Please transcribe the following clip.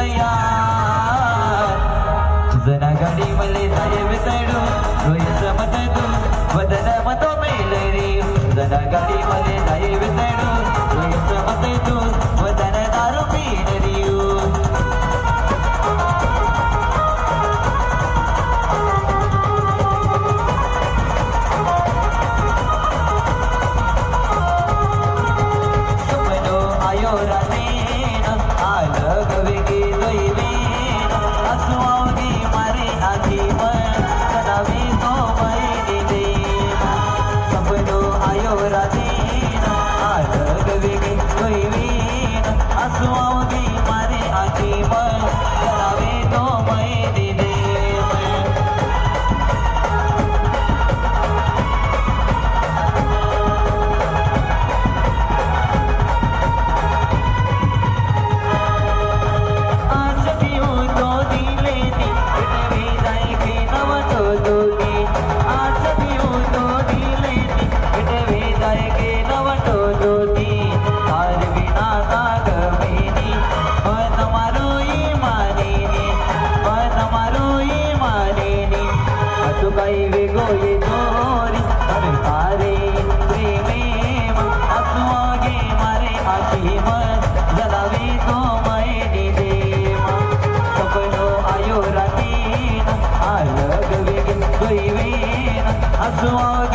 तयार जना गाडी मले जाय वितडू रोयस मतदू वदन मतो मेलरी जना गाडी मले जाय वितडू रोयस मतदू वदन दारू पीनरियू सुमनो आयो रानेन आलग वेगे दोईवेन असुआवगी मारे आखी मन कदावी तो मैनी देन सपनो आयो रानेन आलग वेगे दोईवेन असुआवगी मारे आखी मन कदावी तो मैनी देन सुगाई वेगो ये चोरी अरे तारे प्रेमे असुआगे मारे आखी मन जलावे तो मैनी देव सपनो आयो रातीन आलग वेग दोईवेन असुआगे